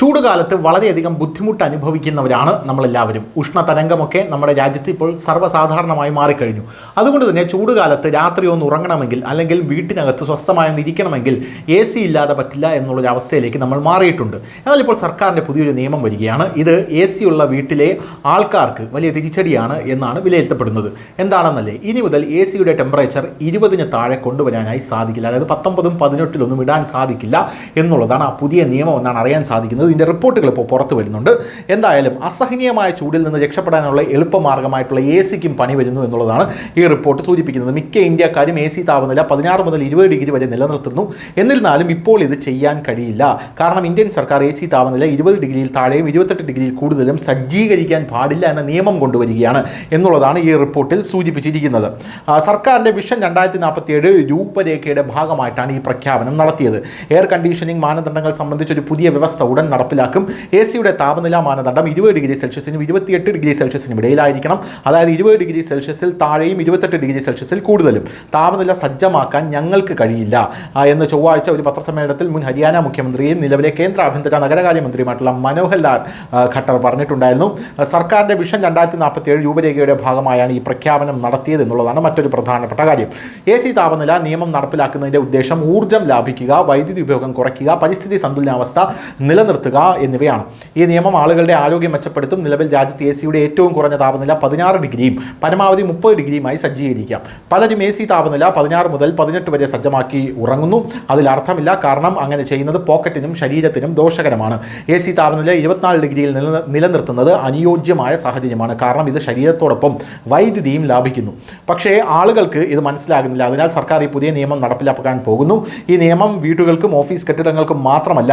ചൂടുകാലത്ത് വളരെയധികം ബുദ്ധിമുട്ട് അനുഭവിക്കുന്നവരാണ് നമ്മളെല്ലാവരും. ഉഷ്ണതരംഗമൊക്കെ നമ്മുടെ രാജ്യത്ത് ഇപ്പോൾ സർവ്വസാധാരണമായി മാറിക്കഴിഞ്ഞു. അതുകൊണ്ട് തന്നെ ചൂടുകാലത്ത് രാത്രി ഒന്ന് ഉറങ്ങണമെങ്കിൽ അല്ലെങ്കിൽ വീട്ടിനകത്ത് സ്വസ്ഥമായി ഇരിക്കണമെങ്കിൽ AC ഇല്ലാതെ പറ്റില്ല എന്നുള്ളൊരു അവസ്ഥയിലേക്ക് നമ്മൾ മാറിയിട്ടുണ്ട്. എന്നാൽ ഇപ്പോൾ സർക്കാരിൻ്റെ പുതിയൊരു നിയമം വരികയാണ്. ഇത് AC ഉള്ള വീട്ടിലെ ആൾക്കാർക്ക് വലിയ തിരിച്ചടിയാണ് എന്നാണ് വിലയിരുത്തപ്പെടുന്നത്. എന്താണെന്നല്ലേ, ഇനി മുതൽ AC-യുടെ ടെമ്പറേച്ചർ 20-ന് താഴെ കൊണ്ടുവരാനായി സാധിക്കില്ല. അതായത് 19-ഉം 18-ഒന്നും ഇടാൻ സാധിക്കില്ല എന്നുള്ളതാണ് ആ പുതിയ നിയമം എന്നാണ് അറിയാൻ സാധിക്കുന്നത്. ഇതിൻ്റെ റിപ്പോർട്ടുകൾ ഇപ്പോൾ പുറത്തു വരുന്നുണ്ട്. എന്തായാലും അസഹനീയമായ ചൂടിൽ നിന്ന് രക്ഷപ്പെടാനുള്ള എളുപ്പമാർഗ്ഗമായിട്ടുള്ള AC-ക്കും പണി വരുന്നു എന്നുള്ളതാണ് ഈ റിപ്പോർട്ട് സൂചിപ്പിക്കുന്നത്. മിക്ക ഇന്ത്യക്കാരും AC താപനില 16 മുതൽ 20 ഡിഗ്രി വരെ നിലനിർത്തുന്നു. എന്നിരുന്നാലും ഇപ്പോൾ ഇത് ചെയ്യാൻ കഴിയില്ല. കാരണം ഇന്ത്യൻ സർക്കാർ AC താപനില 20 ഡിഗ്രിയിൽ താഴെയും 28 ഡിഗ്രിയിൽ കൂടുതലും സജ്ജീകരിക്കാൻ പാടില്ല എന്ന നിയമം കൊണ്ടുവരികയാണ് എന്നുള്ളതാണ് ഈ റിപ്പോർട്ടിൽ സൂചിപ്പിച്ചിരിക്കുന്നത്. സർക്കാരിൻ്റെ വിഷൻ 2047 രൂപരേഖയുടെ ഭാഗമായിട്ടാണ് ഈ പ്രഖ്യാപനം നടത്തിയത്. എയർ കണ്ടീഷനിങ് മാനദണ്ഡങ്ങൾ സംബന്ധിച്ചൊരു പുതിയ വ്യവസ്ഥ ഉടൻ നടപ്പിലാക്കും. AC-യുടെ താപനില മാനദണ്ഡം 20 ഡിഗ്രി സെൽഷ്യസിനും 28 ഡിഗ്രി സെൽഷ്യസിനും ഇടയിലായിരിക്കണം. അതായത് 20 ഡിഗ്രി സെൽഷ്യസിൽ താഴെയും 28 ഡിഗ്രി സെൽഷ്യസിൽ കൂടുതലും താപനില സജ്ജമാക്കാൻ ഞങ്ങൾക്ക് കഴിയില്ല എന്ന് ചൊവ്വാഴ്ച ഒരു പത്രസമ്മേളനത്തിൽ മുൻ ഹരിയാന മുഖ്യമന്ത്രിയും നിലവിലെ കേന്ദ്ര ആഭ്യന്തര നഗരകാര്യമന്ത്രിയുമായിട്ടുള്ള മനോഹർ ലാൽ ഖട്ടർ പറഞ്ഞിട്ടുണ്ടായിരുന്നു. സർക്കാരിൻ്റെ വിഷൻ 2047 രൂപരേഖയുടെ ഭാഗമായാണ് ഈ പ്രഖ്യാപനം നടത്തിയത് എന്നുള്ളതാണ് മറ്റൊരു പ്രധാനപ്പെട്ട കാര്യം. AC താപനില നിയമം നടപ്പിലാക്കുന്നതിൻ്റെ ഉദ്ദേശം ഊർജ്ജം ലാഭിക്കുക, വൈദ്യുതി ഉപയോഗം കുറയ്ക്കുക, പരിസ്ഥിതി സന്തുലനാവസ്ഥ നിലനിർത്തുക എന്നിവയാണ്. ഈ നിയമം ആളുകളുടെ ആരോഗ്യം മെച്ചപ്പെടുത്തും. നിലവിൽ രാജ്യത്ത് AC-യുടെ ഏറ്റവും കുറഞ്ഞ താപനില 16 ഡിഗ്രിയും പരമാവധി 30 ഡിഗ്രിയുമായി സജ്ജീകരിക്കാം. പലരും AC താപനില 16 മുതൽ 18 വരെ സജ്ജമാക്കി ഉറങ്ങുന്നു. അതിൽ അർത്ഥമില്ല. കാരണം അങ്ങനെ ചെയ്യുന്നത് പോക്കറ്റിനും ശരീരത്തിനും ദോഷകരമാണ്. AC താപനില 24 ഡിഗ്രിയിൽ നിലനിർത്തുന്നത് അനുയോജ്യമായ സാഹചര്യമാണ്. കാരണം ഇത് ശരീരത്തോടൊപ്പം വൈദ്യുതിയും ലാഭിക്കുന്നു. പക്ഷേ ആളുകൾക്ക് ഇത് മനസ്സിലാകുന്നില്ല. അതിനാൽ സർക്കാർ ഈ പുതിയ നിയമം നടപ്പിലാക്കാൻ പോകുന്നു. ഈ നിയമം വീടുകൾക്കും ഓഫീസ് കെട്ടിടങ്ങൾക്കും മാത്രമല്ല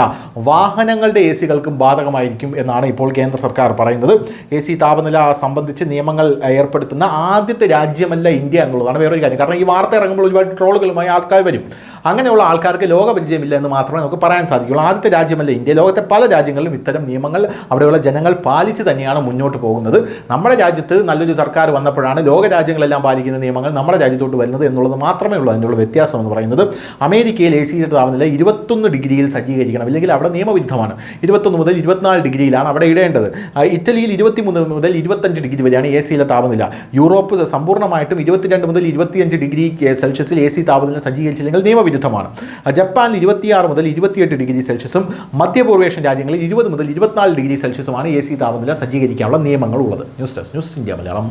വാഹനങ്ങളുടെ AC-കൾക്കും ബാധകമായിരിക്കും എന്നാണ് ഇപ്പോൾ കേന്ദ്ര സർക്കാർ പറയുന്നത്. AC താപനില സംബന്ധിച്ച് നിയമങ്ങൾ ഏർപ്പെടുത്തുന്ന ആദ്യത്തെ രാജ്യമല്ല ഇന്ത്യ എന്നുള്ളതാണ് വേറൊരു കാര്യം. കാരണം ഈ വാർത്ത ഇറങ്ങുമ്പോൾ ഒരുപാട് ട്രോളുകളുമായി ആൾക്കാർ വരും. അങ്ങനെയുള്ള ആൾക്കാർക്ക് ലോകപരിചയമില്ല എന്ന് മാത്രമേ നമുക്ക് പറയാൻ സാധിക്കുള്ളൂ. ആദ്യത്തെ രാജ്യമല്ല ഇന്ത്യ. ലോകത്തെ പല രാജ്യങ്ങളിലും ഇത്തരം നിയമങ്ങൾ അവിടെയുള്ള ജനങ്ങൾ പാലിച്ച് തന്നെയാണ് മുന്നോട്ട് പോകുന്നത്. നമ്മുടെ രാജ്യത്ത് നല്ലൊരു സർക്കാർ വന്നപ്പോഴാണ് ലോക രാജ്യങ്ങളെല്ലാം പാലിക്കുന്ന നിയമങ്ങൾ നമ്മുടെ രാജ്യത്തോട്ട് വരുന്നത് എന്നുള്ളത് മാത്രമേ ഉള്ളൂ അതിനുള്ള വ്യത്യാസം എന്ന് പറയുന്നത്. അമേരിക്കയിൽ AC-യുടെ താപനില 21 ഡിഗ്രിയിൽ സജ്ജീകരിക്കണം, ഇല്ലെങ്കിൽ അവിടെ നിയമവിരുദ്ധമാണ്. 21 മുതൽ 24 ഡിഗ്രിയിലാണ് അവിടെ ഇടേണ്ടത്. ഇറ്റലിയിൽ 23 മുതൽ 25 ഡിഗ്രി വരെയാണ് AC-യിലെ താപനില. യൂറോപ്പ് സമ്പൂർണ്ണമായിട്ടും 22 മുതൽ 25 ഡിഗ്രി സെൽഷ്യസിൽ AC താപനില സജ്ജീകരിച്ചില്ലെങ്കിൽ നിയമവിരുദ്ധമാണ്. ജപ്പാനിൽ 26 മുതൽ 28 ഡിഗ്രി സെൽഷ്യസും മധ്യപൂർവേഷ്യൻ രാജ്യങ്ങളിൽ 20 മുതൽ 24 ഡിഗ്രി സെൽഷ്യസുമാണ് AC താപനില സജ്ജീകരിക്കാനുള്ള നിയമങ്ങൾ ഉള്ളത്. News desk, news India Malayalam.